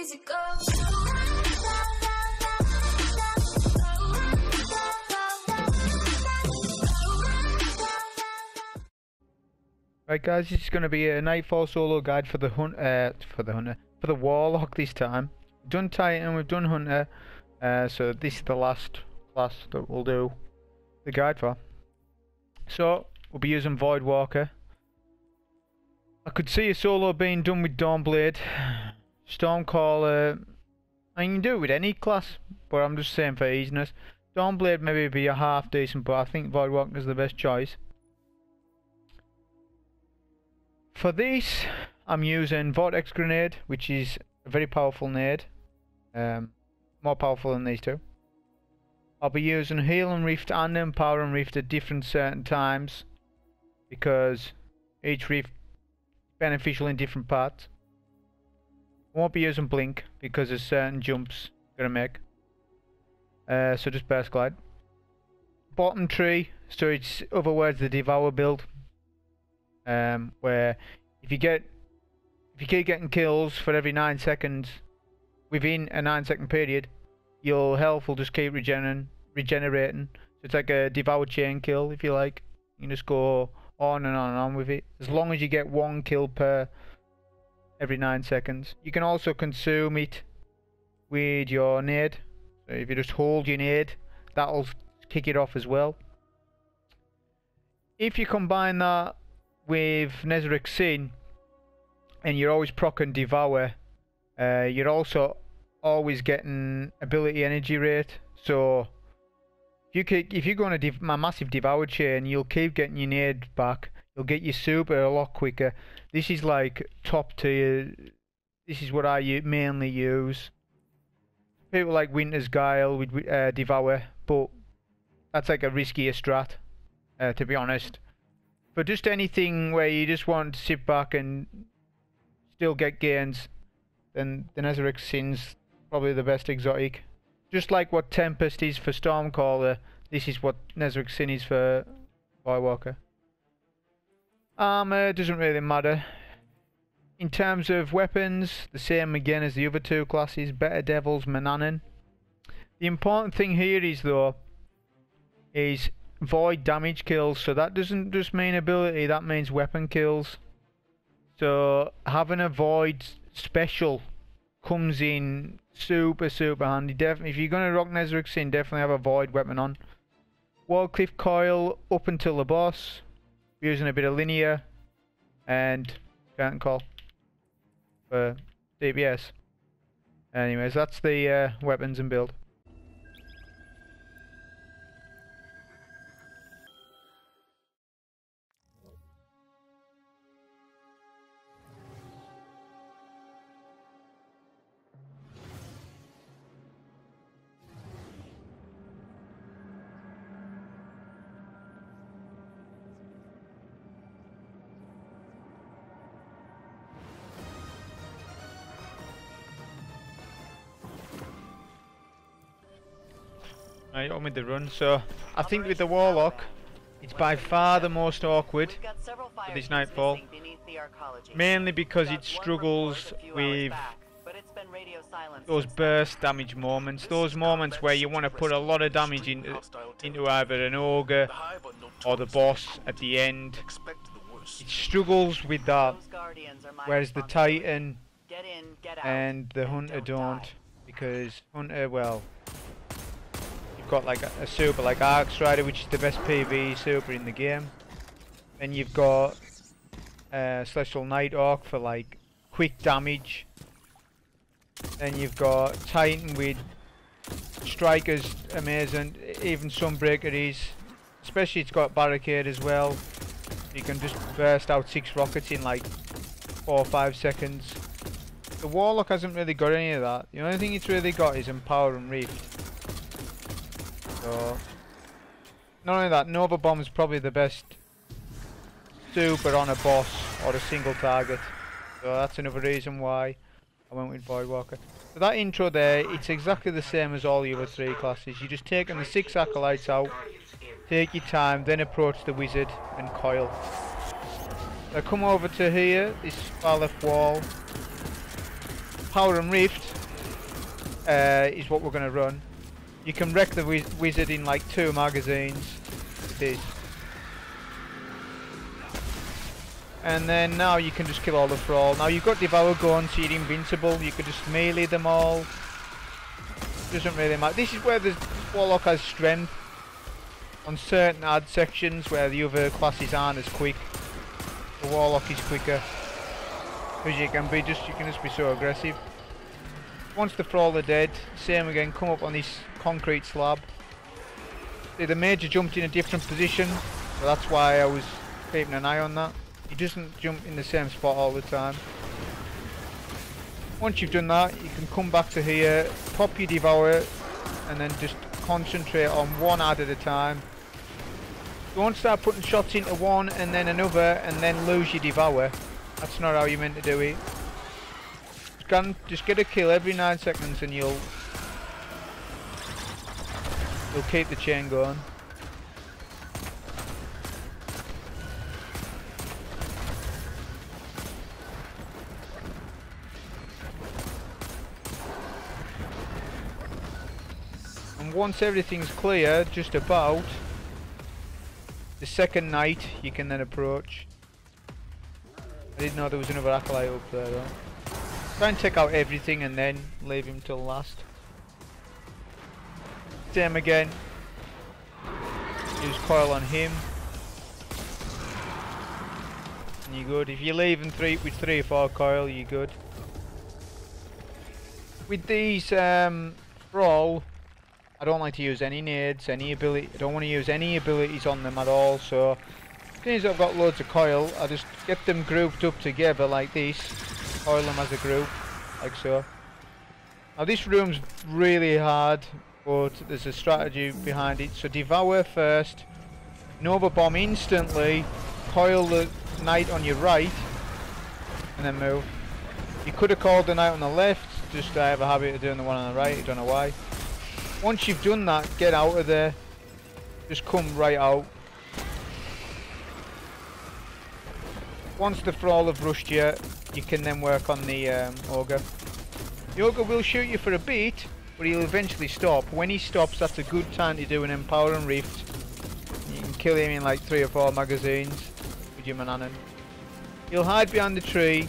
easy go. Right guys, this is going to be a Nightfall solo guide for the for the Warlock this time. We've done Titan, we've done Hunter, so this is the last class that we'll do the guide for. So we'll be using Voidwalker. I could see a solo being done with Dawnblade, Stormcaller. I can do it with any class, but I'm just saying for easiness. Dawnblade maybe be a half decent, but I think Voidwalker is the best choice. For this, I'm using Vortex Grenade, which is a very powerful nade, more powerful than these two. I'll be using Heal and Rift and Empower and Rift at different certain times, because each rift is beneficial in different parts. I won't be using Blink because there's certain jumps I'm going to make, so just Burst Glide. Bottom tree, so it's other words the Devour build. Where if you keep getting kills for every 9 seconds within a 9-second period, your health will just keep regenerating. So it's like a Devour chain kill, if you like. You can just go on and on and on with it, as long as you get 1 kill per every 9 seconds. You can also consume it with your nade. So if you just hold your nade, that'll kick it off as well. If you combine that with Nezarec Sin and you're always proccing Devour, you're also always getting ability energy rate. So if you go on a massive Devour chain, you'll keep getting your nade back. You'll get your super a lot quicker. This is like top tier. This is what I mainly use. People like Winter's Guile with Devour, but that's like a riskier strat, to be honest. But just anything where you just want to sit back and still get gains, then the Nezarec Sin's probably the best exotic. Just like what Tempest is for Stormcaller, this is what Nezarec Sin is for Voidwalker. Armor doesn't really matter. In terms of weapons, the same again as the other two classes, Better Devils, Manannan. The important thing here is though, is void damage kills, so that doesn't just mean ability, that means weapon kills. So having a void special comes in super handy. Definitely, if you're going to rock Nezarec Sin, definitely have a void weapon on. Wallcliff Coil up until the boss, using a bit of linear and curtain call for DPS. Anyways, that's the weapons and build. Right, on with the run. So I think with the Warlock, it's by far the most awkward for this Nightfall, mainly because it struggles with those burst damage moments, those moments where you want to put a lot of damage into either an ogre or the boss at the end. It struggles with that, whereas the Titan and the Hunter don't, because Hunter, well, got like a super like Arc Strider, which is the best PvE super in the game. Then you've got Celestial Nighthawk for like quick damage. Then you've got Titan with Striker's amazing, even Sunbreaker is, especially it's got Barricade as well. You can just burst out 6 rockets in like 4 or 5 seconds. The Warlock hasn't really got any of that. The only thing it's really got is Empower and Rift. So, not only that, Nova Bomb is probably the best super on a boss or a single target. So that's another reason why I went with Voidwalker. So that intro there, it's exactly the same as all the other 3 classes. You just take the 6 acolytes out, take your time, then approach the wizard and coil. So come over to here, this far left wall. Power and Rift is what we're going to run. You can wreck the wizard in like 2 magazines. This. And then now you can just kill all the thrall. Now you've got Devour going, so you're invincible. You could just melee them all. Doesn't really matter. This is where the Warlock has strength. On certain ad sections where the other classes aren't as quick, the Warlock is quicker. Because you can just be so aggressive. Once the thrall are dead, same again, come up on this concrete slab. See, the major jumped in a different position, so that's why I was keeping an eye on that. He doesn't jump in the same spot all the time. Once you've done that, you can come back to here, pop your Devour, and then just concentrate on one ad at a time. Don't start putting shots into one and then another and then lose your Devour. That's not how you're meant to do it. Just get a kill every 9 seconds and you'll keep the chain going. And once everything's clear, just about, the second night you can then approach. I didn't know there was another acolyte up there though. Try and take out everything and then leave him till last. Same again. Use coil on him. And you're good. If you're leaving with 3 or 4 coil, you're good. With these thrall, I don't like to use any nades, any ability. I don't want to use any abilities on them at all. So as soon as I've got loads of coil, I just get them grouped up together like this. Coil them as a group, like so. Now this room's really hard, but there's a strategy behind it. So Devour first, Nova Bomb instantly, coil the knight on your right, and then move. You could have called the knight on the left, just I have a habit of doing the one on the right, I don't know why. Once you've done that, get out of there. Just come right out. Once the thrall have rushed you, you can then work on the ogre. The ogre will shoot you for a bit, but he'll eventually stop. When he stops, that's a good time to do an Empower and Rift. You can kill him in like 3 or 4 magazines with your Manannan. He'll hide behind the tree,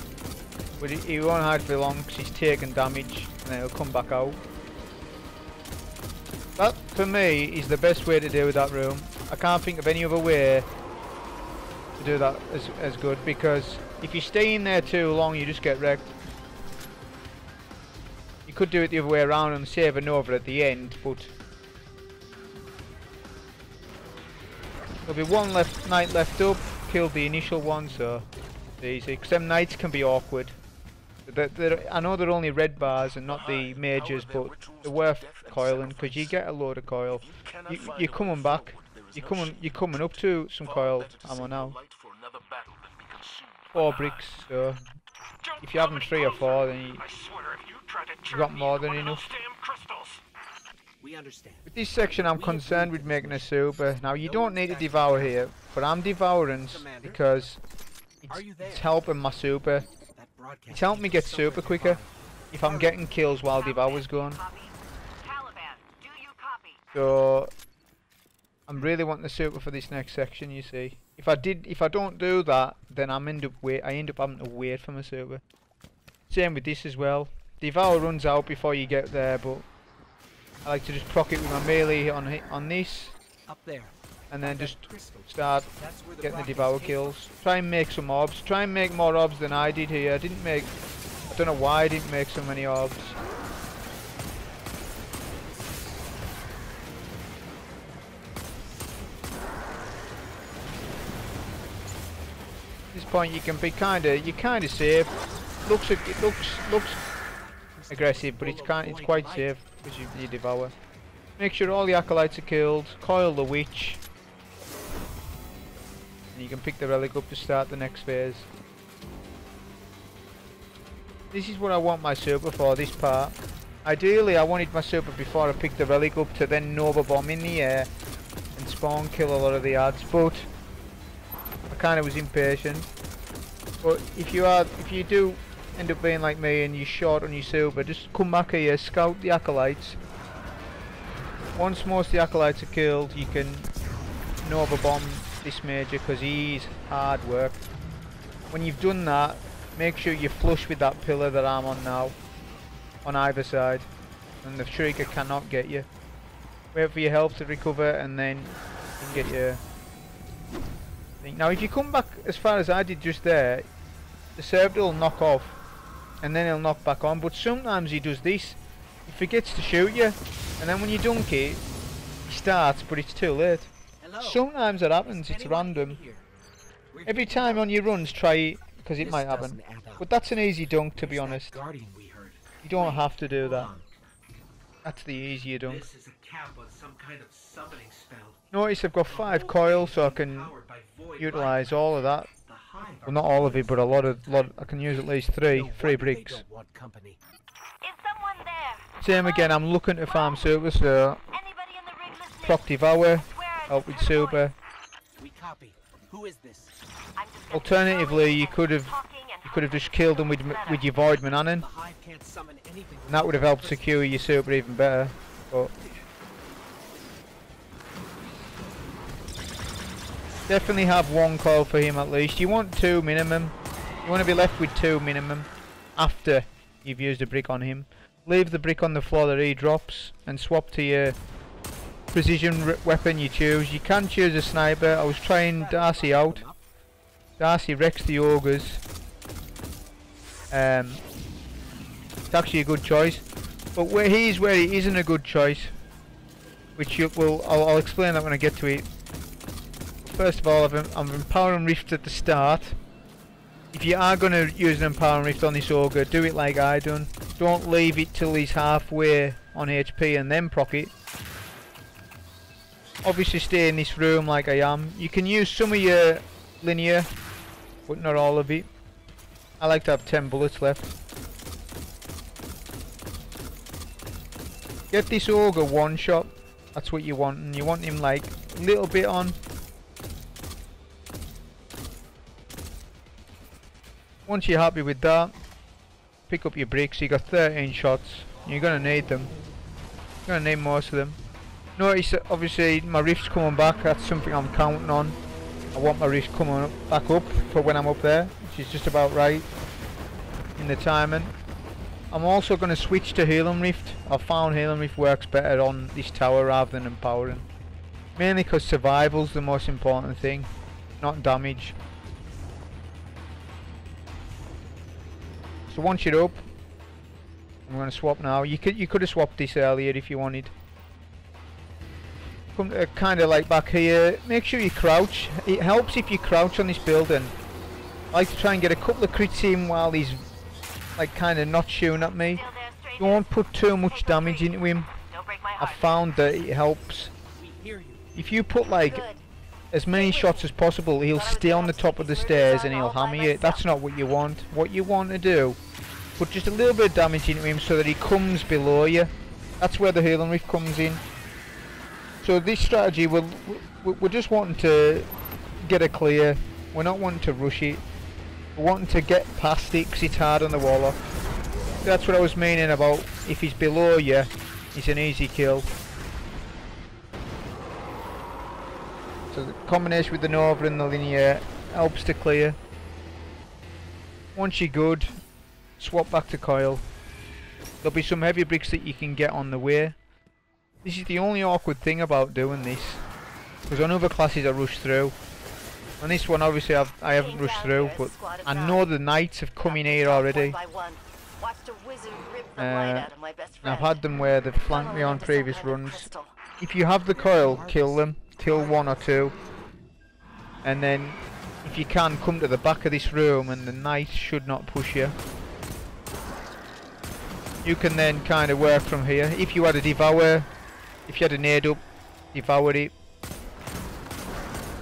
but he won't hide for long because he's taking damage, and then he'll come back out. That, for me, is the best way to deal with that room. I can't think of any other way to do that as good, because if you stay in there too long, you just get wrecked. You could do it the other way around and save a Nova at the end, but there'll be one knight left up, killed the initial one, so it's easy. Because them knights can be awkward. I know they're only red bars and not the majors, but they're worth coiling because you get a load of coil. You're coming back. You're coming up to some coil ammo now. 4 bricks, so if you have them 3 or 4, then you've got more than enough. With this section, I'm concerned with making a super. Now, you don't need to devour here, but I'm devouring because it's helping my super. It's helped me get super quicker if I'm getting kills while devour's going. So I'm really wanting the super for this next section, you see. If I don't do that, then I end up having to wait for my super. Same with this as well. Devour runs out before you get there, but I like to just proc it with my melee on this. Up there. And then just start getting the Devour kills. Try and make some orbs. Try and make more orbs than I did here. I don't know why I didn't make so many orbs. At this point you can be kinda safe. It looks aggressive, but it's quite safe because you Devour. Make sure all the acolytes are killed. Coil the witch. You can pick the relic up to start the next phase. This is what I want my super for, this part. Ideally I wanted my super before I picked the relic up to then Nova Bomb in the air and spawn kill a lot of the ads, but I kinda was impatient. But if you do end up being like me and you're short on your silver, just come back here, scout the acolytes. Once most of the acolytes are killed, you can Nova Bomb this major because he's hard work. When you've done that, make sure you're flush with that pillar that I'm on now, on either side, and the Shrieker cannot get you. Wait for your health to recover and then you can get your thing. Now if you come back as far as I did just there, the servitor will knock off and then he'll knock back on, but sometimes he does this, he forgets to shoot you, and then when you dunk it, he starts but it's too late. Hello. Sometimes it happens, it's random. Every time on your runs try it, because it might happen, but that's an easy dunk to be honest. You don't have to do that. That's the easier dunk. Notice I've got 5 coils, so I can utilise all of that. Well, not all of it, but a lot. I can use at least 3 bricks. Same again, I'm looking to farm super, so proc devour, help with super. Alternatively, you could have just killed them with your Void Manannan, and that would have helped secure your super even better. But definitely have 1 coil for him at least. You want 2 minimum. You want to be left with 2 minimum after you've used a brick on him. Leave the brick on the floor that he drops and swap to your precision weapon you choose. You can choose a sniper. I was trying Darcy out. Darcy wrecks the ogres. It's actually a good choice, but where it isn't a good choice, which I'll explain that when I get to it. First of all, I'm empowering rift at the start. If you are going to use an empowering rift on this ogre, do it like I done. Don't leave it till he's halfway on HP and then proc it. Obviously stay in this room like I am. You can use some of your linear, but not all of it. I like to have 10 bullets left. Get this ogre 1 shot. That's what you want, and you want him like a little bit on. Once you're happy with that, pick up your bricks. You got 13 shots. You're gonna need them. You're gonna need most of them. Notice that obviously my rift's coming back. That's something I'm counting on. I want my rift coming back up for when I'm up there, which is just about right in the timing. I'm also going to switch to healing rift. I found healing rift works better on this tower rather than empowering. Mainly because survival's the most important thing, not damage. So once you're up, I'm going to swap now. You could have swapped this earlier if you wanted. Come to kind of like back here. Make sure you crouch. It helps if you crouch on this building. I like to try and get a couple of crits in while he's like kind of not shooting at me. Don't put too much damage into him. I found that it helps. If you put like as many shots as possible, he'll stay on the top of the stairs and he'll hammer you. That's not what you want. What you want to do, put just a little bit of damage into him so that he comes below you. That's where the healing rift comes in. So this strategy, we're just wanting to get a clear. We're not wanting to rush it. We're wanting to get past it because it's hard on the Warlock. That's what I was meaning about if he's below you, it's an easy kill. So the combination with the Nova and the linear helps to clear. Once you're good, swap back to coil. There'll be some heavy bricks that you can get on the way. This is the only awkward thing about doing this, because on other classes I rush through. On this one obviously I haven't rushed through, but I know the knights have come in here already. And I've had them where they've flanked me on previous runs. If you have the coil, kill them. Kill 1 or 2. And then, if you can, come to the back of this room and the knight should not push you. You can then kind of work from here. If you had a devour, if you had a nade up, devour it.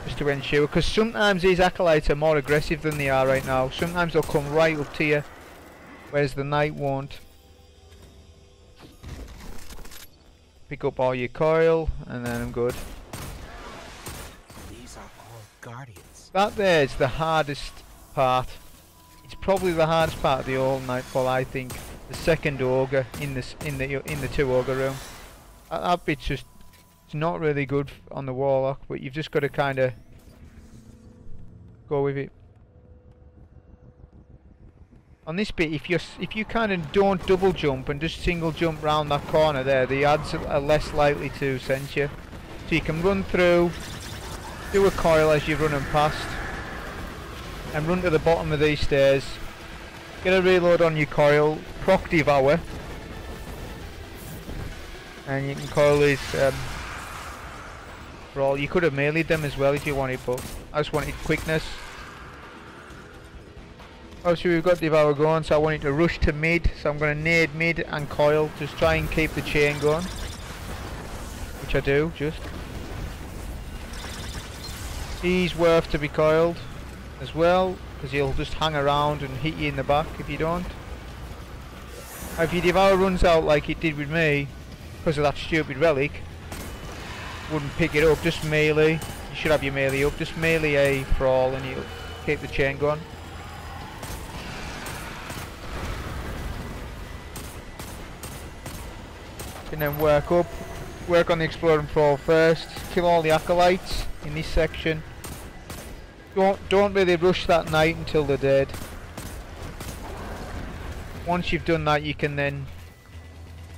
Just to ensure, because sometimes these acolytes are more aggressive than they are right now. Sometimes they'll come right up to you, whereas the knight won't. Pick up all your coil, and then I'm good. These are all guardians. That there is the hardest part. It's probably the hardest part of the whole Nightfall, I think. The second ogre in the two ogre room. That bit's just, it's not really good on the Warlock, but you've just got to kind of go with it. On this bit, if you kind of don't double jump and just single jump round that corner there, the adds are less likely to sense you. So you can run through, do a coil as you're running past, and run to the bottom of these stairs. Get a reload on your coil, proc devour, and you can coil these for all. You could have melee'd them as well if you wanted, but I just wanted quickness. Obviously we've got devour going, so I wanted to rush to mid, so I'm going to nade mid and coil, just try and keep the chain going, which I do, just. He's worth to be coiled as well, because he'll just hang around and hit you in the back if you don't. If your devour runs out like it did with me, because of that stupid relic, wouldn't pick it up, just melee. You should have your melee up, just melee A for all and you'll keep the chain going. And then work up, work on the exploding fall first, kill all the acolytes in this section. Don't really rush that knight until they're dead. Once you've done that, you can then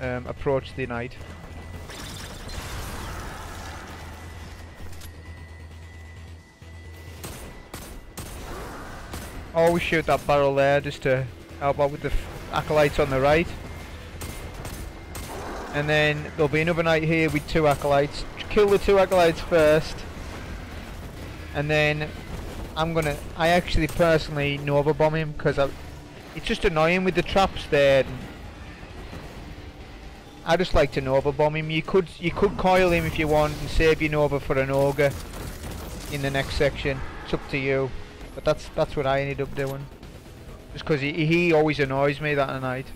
approach the knight. Always shoot that barrel there just to help out with the acolytes on the right. And then there'll be another knight here with 2 acolytes. Kill the 2 acolytes first, and then I actually personally Nova bomb him because it's just annoying with the traps there. I just like to Nova bomb him. You could coil him if you want and save your Nova for an ogre in the next section. It's up to you, but that's what I ended up doing. Just because he always annoys me that night.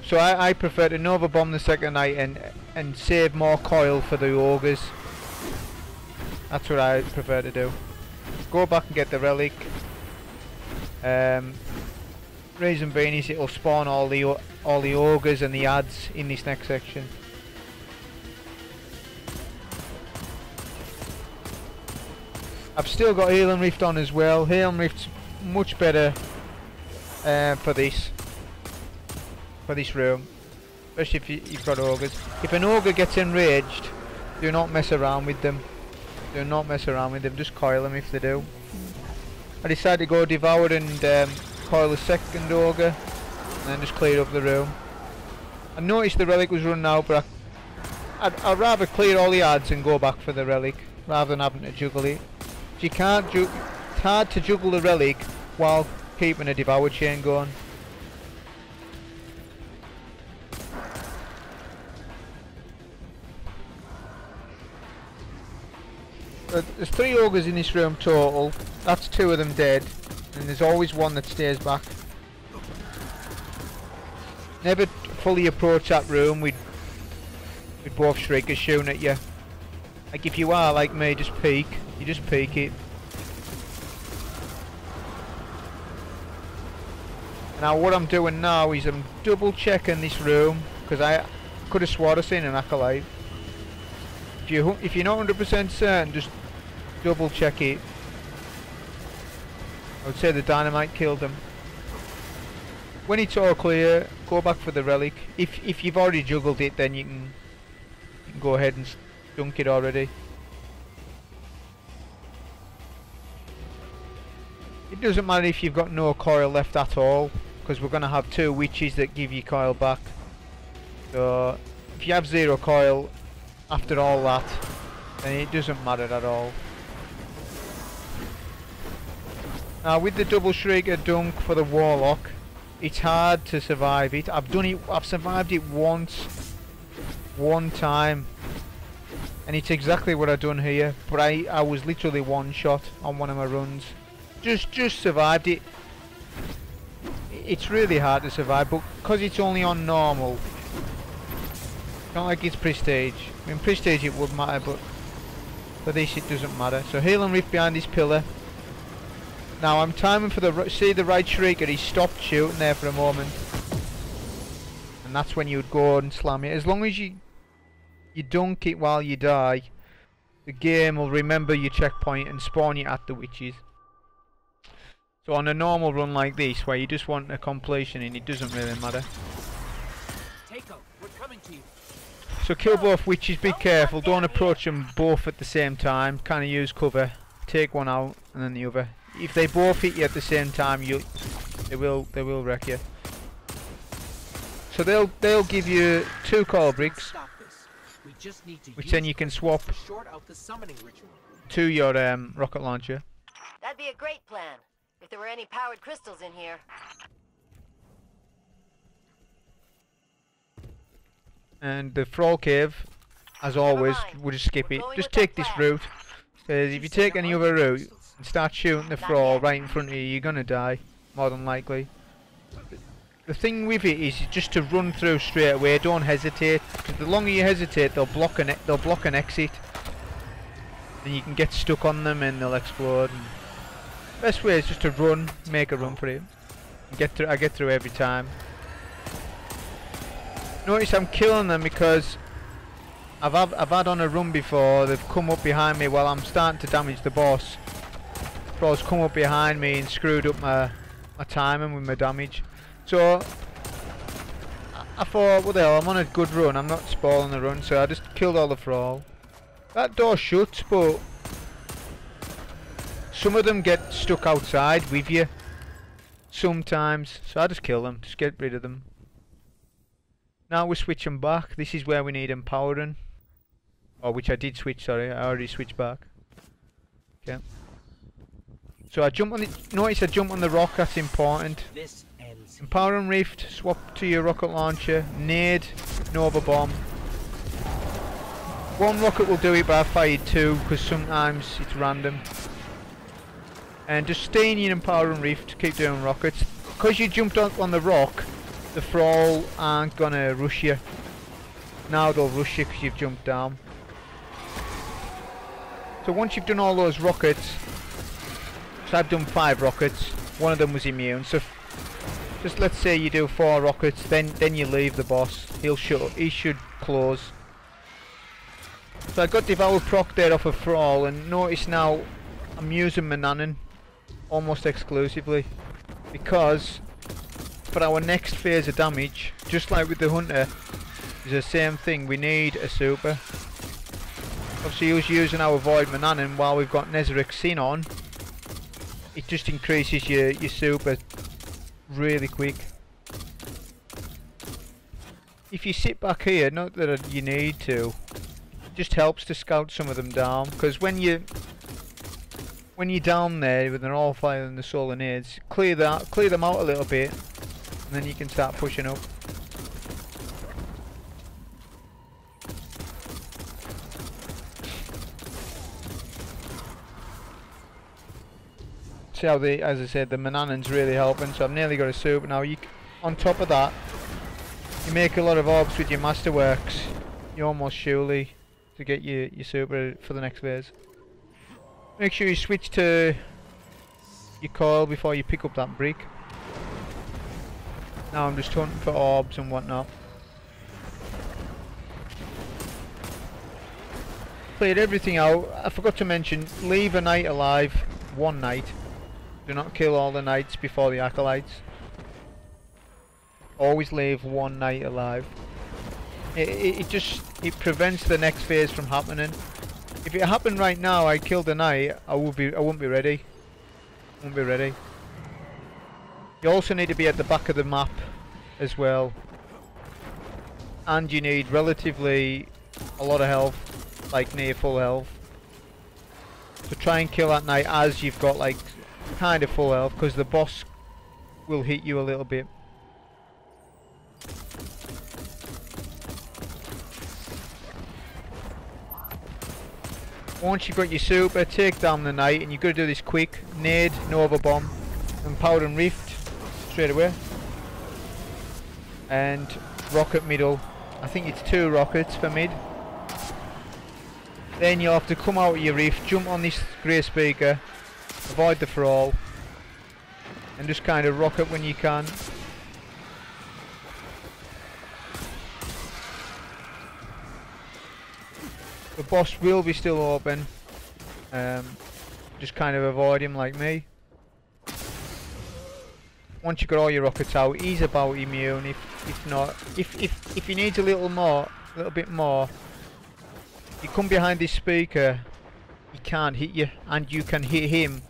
So I prefer to Nova bomb the second night and save more coil for the ogres. That's what I prefer to do. Go back and get the relic. Reason being is it'll spawn all the ogres and the adds in this next section. I've still got Healing Rift on as well. Healing Rift's much better for this room, especially if you've got ogres. If an ogre gets enraged, do not mess around with them. Do not mess around with them, just coil them if they do. I decided to go devour and coil the second ogre, and then just clear up the room. I noticed the relic was running out, but I'd rather clear all the adds and go back for the relic, rather than having to juggle it. If you can't it's hard to juggle the relic while keeping a devour chain going. There's 3 ogres in this room total. That's 2 of them dead, and there's always one that stays back. Never fully approach that room with both shriekers shooting at you. Like if you are like me, just peek. You just peek it. Now what I'm doing now is I'm double checking this room, because I could have swore I seen an acolyte. If you're not 100% certain, just double check it. I would say the dynamite killed him. When it's all clear, go back for the relic. If you've already juggled it, then you can go ahead and dunk it already. It doesn't matter if you've got no coil left at all, because we're going to have 2 witches that give you coil back. So if you have 0 coil after all that, then it doesn't matter at all. Now with the double shrieker dunk for the Warlock, it's hard to survive it. I've survived it once, one time, and it's exactly what I've done here, but I was literally one shot on one of my runs. Just survived it. It's really hard to survive, but because it's only on normal, not like it's prestige. I mean, prestige it would matter, but for this it doesn't matter. So Healing Rift behind this pillar. Now I'm timing for see the right shrieker, he stopped shooting there for a moment. And that's when you would go and slam it. As long as you dunk it while you die, the game will remember your checkpoint and spawn you at the witches. So on a normal run like this, where you just want a completion and it doesn't really matter. We're coming to you. So kill both witches, be careful, don't approach them both at the same time, kind of use cover, take one out and then the other. If they both hit you at the same time, they will wreck you. So they'll give you 2 coral bricks, which then you can swap to your rocket launcher. That'd be a great plan, if there were any powered crystals in here. And the Thrall Cave, as always, we'll just skip it. Just take this route, because if you take any other route and start shooting the Thrall right in front of you, you're gonna die, more than likely. The thing with it is just to run through straight away, don't hesitate, because the longer you hesitate, they'll block an exit. And you can get stuck on them and they'll explode. And best way is just to run, make a run for it. I get through every time. Notice I'm killing them because I've had on a run before, they've come up behind me while I'm starting to damage the boss. Thralls come up behind me and screwed up my timing with my damage. So I thought, what the hell, I'm on a good run, I'm not spoiling the run, so I just killed all the Thrall. That door shuts, but some of them get stuck outside with you sometimes, so I just kill them, just get rid of them. Now we're switching back. This is where we need empowering. Oh, which I did switch, sorry, I already switched back. Okay. So I jump on the, notice I jump on the rock, that's important. Empowering Rift, swap to your rocket launcher, nade, Nova Bomb. One rocket will do it, but I fired 2 because sometimes it's random. And just stay in your empowering Rift, keep doing rockets. Because you jumped up on the rock, the Thrall aren't gonna rush you. Now they'll rush you because you've jumped down. So once you've done all those rockets, so I've done 5 rockets, one of them was immune, so just let's say you do 4 rockets, then you leave the boss. He should close. So I got Devour proc there off of Thrall, and notice now I'm using Mananan almost exclusively, because for our next phase of damage, just like with the Hunter, is the same thing, we need a super. Obviously he was using our Void Mananan while we've got Nezarec Sin on. It just increases your super really quick. If you sit back here, not that you need to, it just helps to scout some of them down, because when you're down there with an all fire and the solar nades, clear them out a little bit, and then you can start pushing up. See how as I said, the Mananan's really helping, so I've nearly got a super now. On top of that, you make a lot of orbs with your Masterworks. You're almost surely to get your super for the next phase. Make sure you switch to your coil before you pick up that brick. Now I'm just hunting for orbs and whatnot. Cleared everything out. I forgot to mention, leave a knight alive, 1 knight. Do not kill all the knights before the acolytes. Always leave 1 knight alive. It prevents the next phase from happening. If it happened right now, I killed a knight, I wouldn't be ready. Won't be ready. You also need to be at the back of the map as well, and you need relatively a lot of health, like near full health. So try and kill that knight as you've got like kind of full health, because the boss will hit you a little bit. Once you've got your super, take down the knight, and you've got to do this quick. Nade, Nova Bomb, and Powder and Rift straight away. And rocket middle. I think it's 2 rockets for mid. Then you'll have to come out of your rift, jump on this grey speaker, avoid the Thrall, and just kind of rocket when you can. The boss will be still open. Just kind of avoid him like me. Once you got all your rockets out, he's about immune. If not, if he needs a little bit more, you come behind this speaker, he can't hit you, and you can hit him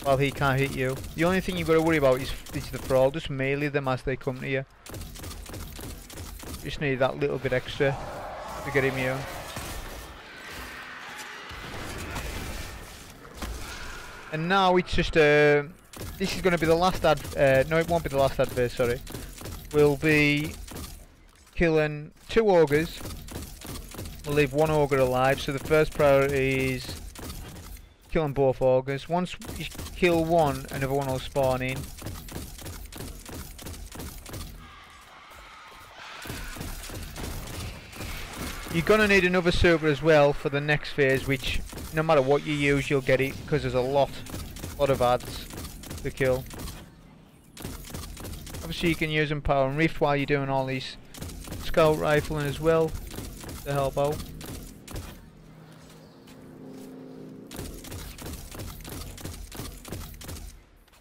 while he can't hit you. The only thing you've got to worry about is the thrall. Just melee them as they come to you. Just need that little bit extra to get immune. And now it's just this is going to be the last no, it won't be the last advert, sorry. We'll be killing 2 ogres. We'll leave 1 ogre alive, so the first priority is killing both ogres. Once you kill one, another one will spawn in. You're going to need another super as well for the next phase, which no matter what you use, you'll get it, because there's a lot of ads to kill. Obviously you can use Empower and Rift while you're doing all these scout rifling as well to help out.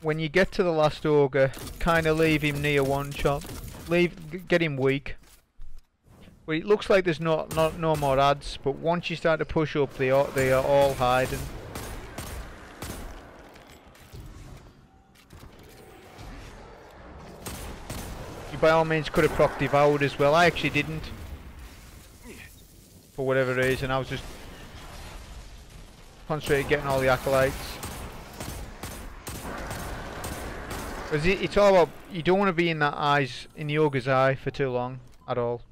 When you get to the last ogre, kind of leave him near one shot. Get him weak. Well, it looks like there's no more ads, but once you start to push up, they are all hiding. You by all means could have proc devoured as well. I actually didn't, for whatever reason. I was just concentrating getting all the acolytes. Because it's all about, you don't want to be in the ogre's eye for too long at all.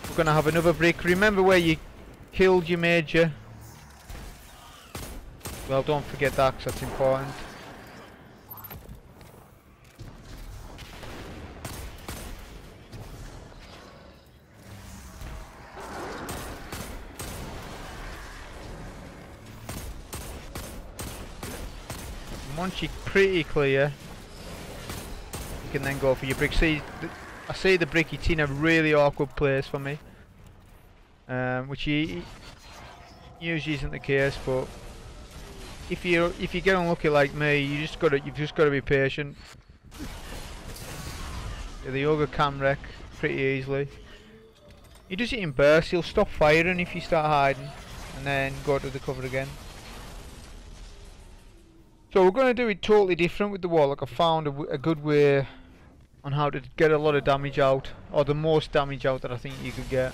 We're going to have another brick. Remember where you killed your major? Well, don't forget that, because that's important. And once you're pretty clear, you can then go for your brick. See, I say the brick, it's in a really awkward place for me, which usually isn't the case. But if you get unlucky like me, you've just got to be patient. Yeah, the ogre can wreck pretty easily. He does it in bursts. He'll stop firing if you start hiding, and then go to the cover again. So we're going to do it totally different with the Warlock. I found a good way on how to get a lot of damage out, or the most damage out that I think you could get.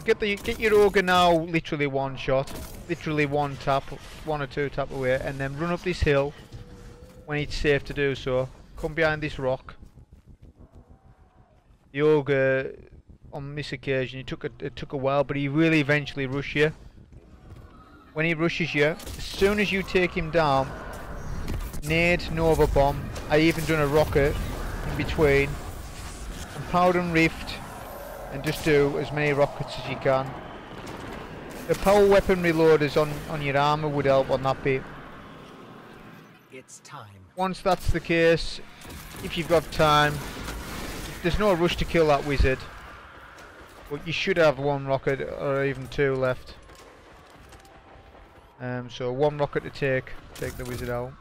Get your ogre now literally one shot, literally one tap, 1 or 2 tap away, and then run up this hill when it's safe to do so. Come behind this rock. The ogre on this occasion, it took a while, but he really eventually rushed you. When he rushes you, as soon as you take him down, nade, Nova Bomb. I even done a rocket in between, and powder and rift, and just do as many rockets as you can. The power weapon reloaders on your armor would help on that bit. It's time. Once that's the case, if you've got time, there's no rush to kill that wizard, but you should have 1 rocket or even 2 left. So 1 rocket to take the wizard out.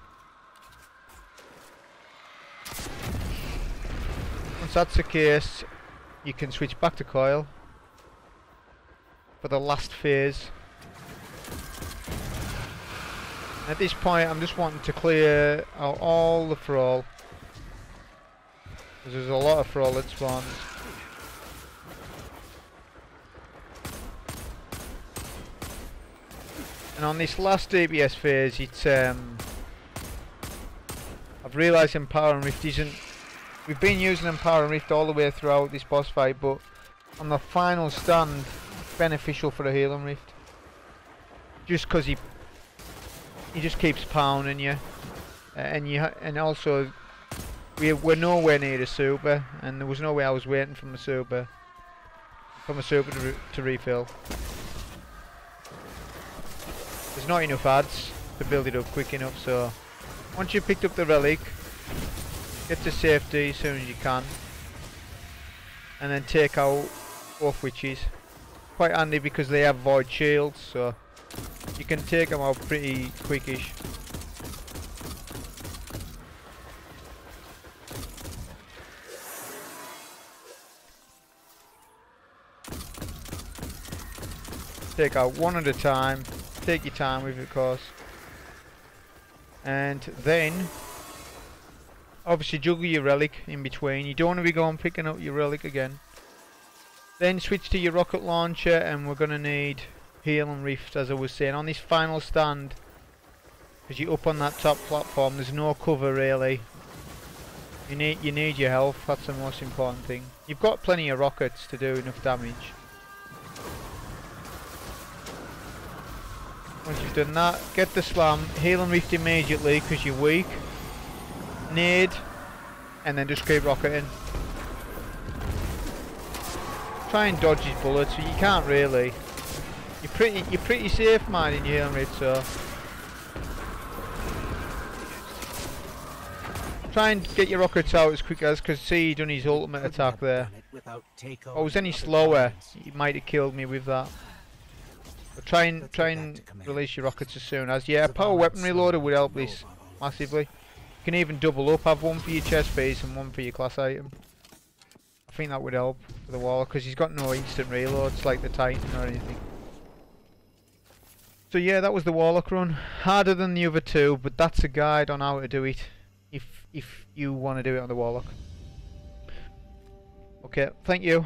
Once that's the case, you can switch back to coil for the last phase. At this point, I'm just wanting to clear out all the thrall, because there's a lot of thrall that spawns. And on this last DPS phase, it's I've realised Empower and Rift isn't. We've been using Empower and Rift all the way throughout this boss fight, but on the final stand, it's beneficial for a healing Rift. Just because he just keeps pounding you, and also we're nowhere near a super, and there was no way I was waiting from a super to refill. there's not enough ads to build it up quick enough, so once you've picked up the relic, get to safety as soon as you can, and then take out both witches. Quite handy because they have void shields, so you can take them out pretty quickish. Take out one at a time, take your time with it of course, and then obviously juggle your relic in between. You don't want to be going picking up your relic again. Then switch to your rocket launcher, and we're going to need heal and rift, as I was saying, on this final stand, because you're up on that top platform. There's no cover really. You need your health. That's the most important thing. You've got plenty of rockets to do enough damage. Once you've done that, get the slam, heal and rift immediately because you're weak. Nade, and then just keep rocketing. Try and dodge his bullets, but you can't really. You're pretty safe minding your heal and rift, so try and get your rockets out as quick as, because see, he done his ultimate attack there. If I was any slower, he might have killed me with that. But try and release your rockets as soon as. Yeah, a power weapon reloader would help this massively. You can even double up, have one for your chest piece and one for your class item. I think that would help for the Warlock, because he's got no instant reloads like the Titan or anything. So yeah, that was the Warlock run. Harder than the other two, but that's a guide on how to do it if you want to do it on the Warlock. Okay, thank you.